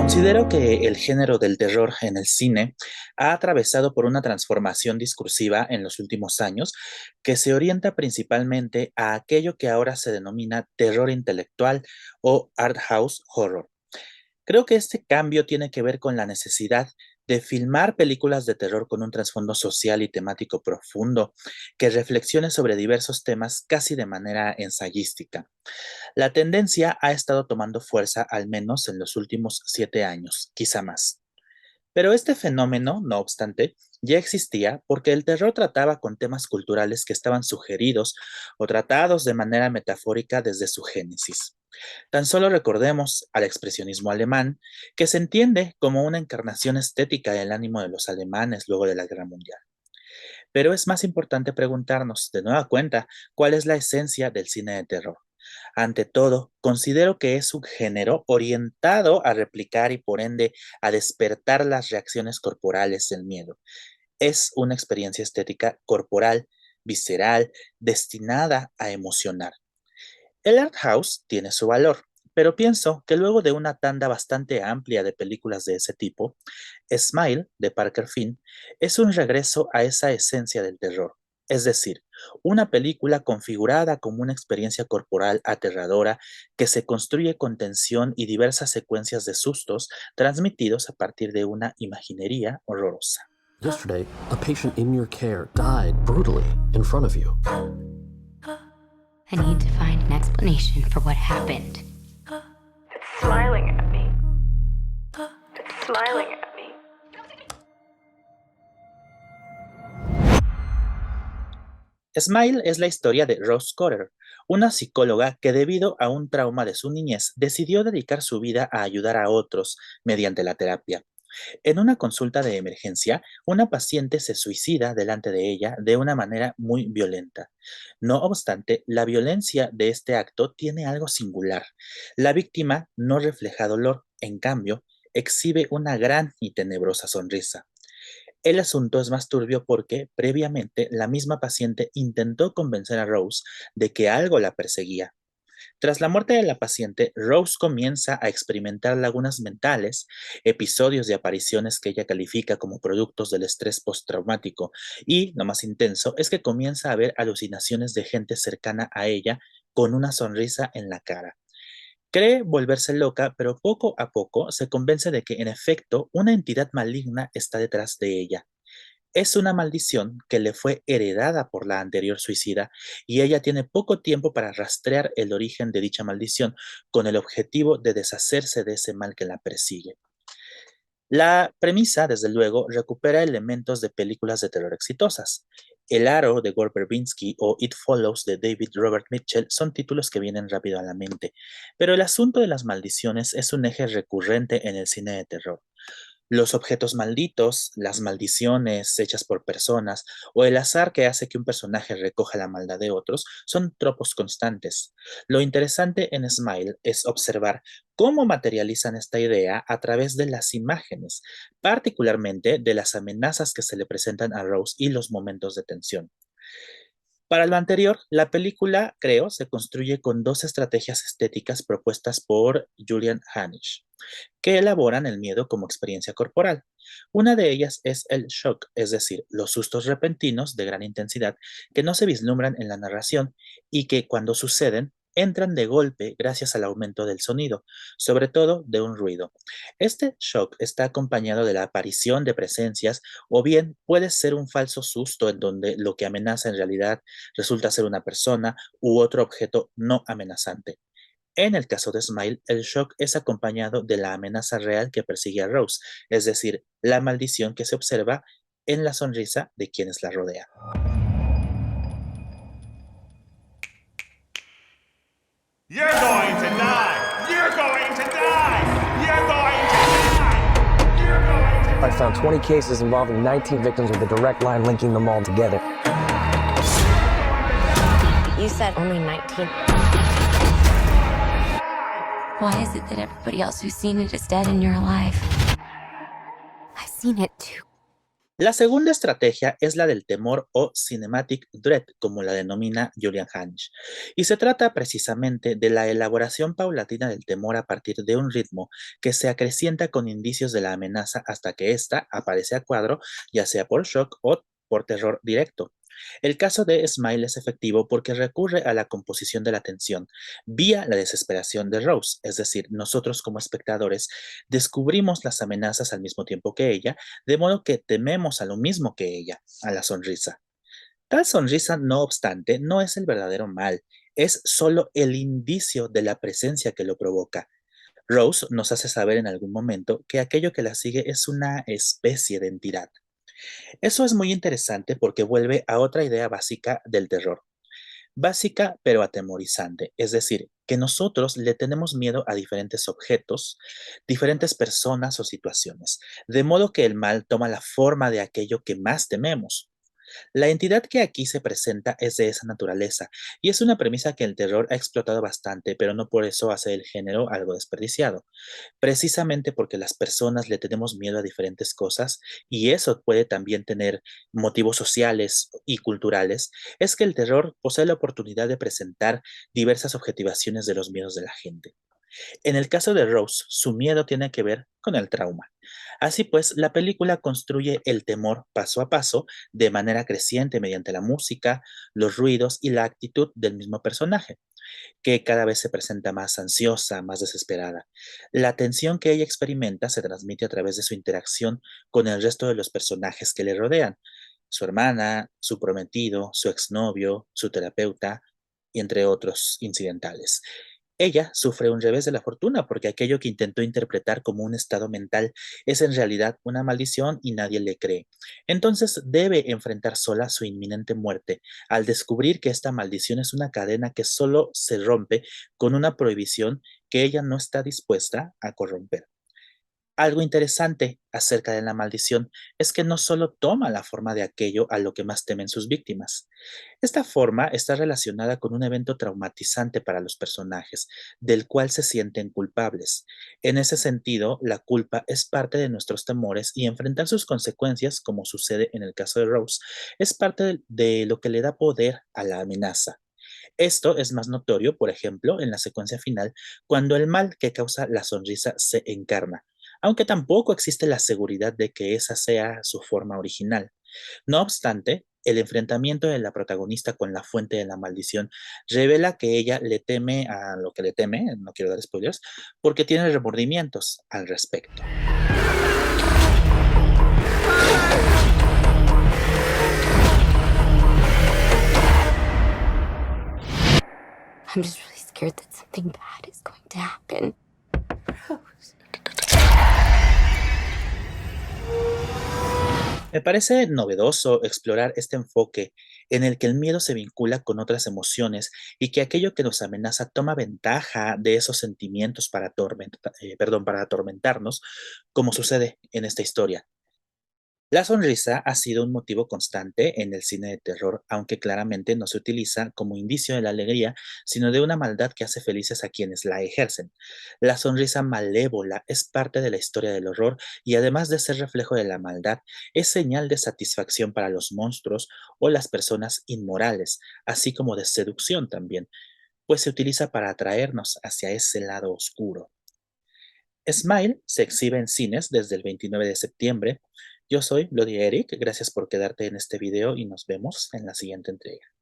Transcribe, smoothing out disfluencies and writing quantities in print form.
Considero que el género del terror en el cine ha atravesado por una transformación discursiva en los últimos años que se orienta principalmente a aquello que ahora se denomina terror intelectual o art house horror. Creo que este cambio tiene que ver con la necesidad de filmar películas de terror con un trasfondo social y temático profundo que reflexione sobre diversos temas casi de manera ensayística. La tendencia ha estado tomando fuerza al menos en los últimos 7 años, quizá más. Pero este fenómeno, no obstante, ya existía porque el terror trataba con temas culturales que estaban sugeridos o tratados de manera metafórica desde su génesis. Tan solo recordemos al expresionismo alemán, que se entiende como una encarnación estética del ánimo de los alemanes luego de la Guerra Mundial. Pero es más importante preguntarnos, de nueva cuenta, cuál es la esencia del cine de terror. Ante todo, considero que es un género orientado a replicar y por ende a despertar las reacciones corporales del miedo. Es una experiencia estética corporal, visceral, destinada a emocionar. El art house tiene su valor, pero pienso que luego de una tanda bastante amplia de películas de ese tipo, Smile, de Parker Finn, es un regreso a esa esencia del terror, es decir, una película configurada como una experiencia corporal aterradora que se construye con tensión y diversas secuencias de sustos transmitidos a partir de una imaginería horrorosa. Yesterday, a patient in your care died brutally in front of you. I need to find an explanation for what happened. It's smiling at me. It's smiling at me. Smile es la historia de Rose Cotter, una psicóloga que debido a un trauma de su niñez decidió dedicar su vida a ayudar a otros mediante la terapia. En una consulta de emergencia, una paciente se suicida delante de ella de una manera muy violenta. No obstante, la violencia de este acto tiene algo singular. La víctima no refleja dolor, en cambio, exhibe una gran y tenebrosa sonrisa. El asunto es más turbio porque, previamente, la misma paciente intentó convencer a Rose de que algo la perseguía. Tras la muerte de la paciente, Rose comienza a experimentar lagunas mentales, episodios de apariciones que ella califica como productos del estrés postraumático, y, lo más intenso, es que comienza a ver alucinaciones de gente cercana a ella con una sonrisa en la cara. Cree volverse loca, pero poco a poco se convence de que, en efecto, una entidad maligna está detrás de ella. Es una maldición que le fue heredada por la anterior suicida y ella tiene poco tiempo para rastrear el origen de dicha maldición con el objetivo de deshacerse de ese mal que la persigue. La premisa, desde luego, recupera elementos de películas de terror exitosas. El Aro de Gore Verbinski o It Follows de David Robert Mitchell son títulos que vienen rápido a la mente, pero el asunto de las maldiciones es un eje recurrente en el cine de terror. Los objetos malditos, las maldiciones hechas por personas o el azar que hace que un personaje recoja la maldad de otros son tropos constantes. Lo interesante en Smile es observar cómo materializan esta idea a través de las imágenes, particularmente de las amenazas que se le presentan a Rose y los momentos de tensión. Para lo anterior, la película, creo, se construye con dos estrategias estéticas propuestas por Julian Hanisch, que elaboran el miedo como experiencia corporal. Una de ellas es el shock, es decir, los sustos repentinos de gran intensidad que no se vislumbran en la narración y que, cuando suceden, entran de golpe gracias al aumento del sonido, sobre todo de un ruido. Este shock está acompañado de la aparición de presencias o bien puede ser un falso susto en donde lo que amenaza en realidad resulta ser una persona u otro objeto no amenazante. En el caso de Smile, el shock es acompañado de la amenaza real que persigue a Rose, es decir, la maldición que se observa en la sonrisa de quienes la rodean. You're going to die! You're going to die! You're going to die! You're going to die! I found 20 cases involving 19 victims with a direct line linking them all together. You said only 19. Why is it that everybody else who's seen it is dead and you're alive? I've seen it too. La segunda estrategia es la del temor o cinematic dread, como la denomina Julian Hansch, y se trata precisamente de la elaboración paulatina del temor a partir de un ritmo que se acrecienta con indicios de la amenaza hasta que ésta aparece a cuadro, ya sea por shock o por terror directo. El caso de Smile es efectivo porque recurre a la composición de la tensión vía la desesperación de Rose, es decir, nosotros como espectadores descubrimos las amenazas al mismo tiempo que ella, de modo que tememos a lo mismo que ella, a la sonrisa. Tal sonrisa, no obstante, no es el verdadero mal, es solo el indicio de la presencia que lo provoca. Rose nos hace saber en algún momento que aquello que la sigue es una especie de entidad. Eso es muy interesante porque vuelve a otra idea básica del terror. Básica pero atemorizante, es decir, que nosotros le tenemos miedo a diferentes objetos, diferentes personas o situaciones, de modo que el mal toma la forma de aquello que más tememos. La entidad que aquí se presenta es de esa naturaleza, y es una premisa que el terror ha explotado bastante, pero no por eso hace el género algo desperdiciado. Precisamente porque las personas le tenemos miedo a diferentes cosas, y eso puede también tener motivos sociales y culturales, es que el terror posee la oportunidad de presentar diversas objetivaciones de los miedos de la gente. En el caso de Rose, su miedo tiene que ver con el trauma. Así pues, la película construye el temor paso a paso, de manera creciente mediante la música, los ruidos y la actitud del mismo personaje, que cada vez se presenta más ansiosa, más desesperada. La tensión que ella experimenta se transmite a través de su interacción con el resto de los personajes que le rodean, su hermana, su prometido, su exnovio, su terapeuta, y entre otros incidentales. Ella sufre un revés de la fortuna porque aquello que intentó interpretar como un estado mental es en realidad una maldición y nadie le cree. Entonces debe enfrentar sola su inminente muerte al descubrir que esta maldición es una cadena que solo se rompe con una prohibición que ella no está dispuesta a corromper. Algo interesante acerca de la maldición es que no solo toma la forma de aquello a lo que más temen sus víctimas. Esta forma está relacionada con un evento traumatizante para los personajes, del cual se sienten culpables. En ese sentido, la culpa es parte de nuestros temores y enfrentar sus consecuencias, como sucede en el caso de Rose, es parte de lo que le da poder a la amenaza. Esto es más notorio, por ejemplo, en la secuencia final, cuando el mal que causa la sonrisa se encarna, aunque tampoco existe la seguridad de que esa sea su forma original. No obstante, el enfrentamiento de la protagonista con la fuente de la maldición revela que ella le teme a lo que le teme, no quiero dar spoilers, porque tiene remordimientos al respecto. I'm just really scared that something bad is going to happen. Me parece novedoso explorar este enfoque en el que el miedo se vincula con otras emociones y que aquello que nos amenaza toma ventaja de esos sentimientos para, para atormentarnos, como sucede en esta historia. La sonrisa ha sido un motivo constante en el cine de terror, aunque claramente no se utiliza como indicio de la alegría, sino de una maldad que hace felices a quienes la ejercen. La sonrisa malévola es parte de la historia del horror y además de ser reflejo de la maldad, es señal de satisfacción para los monstruos o las personas inmorales, así como de seducción también, pues se utiliza para atraernos hacia ese lado oscuro. Smile se exhibe en cines desde el 29 de septiembre. Yo soy Bloody Eric, gracias por quedarte en este video y nos vemos en la siguiente entrega.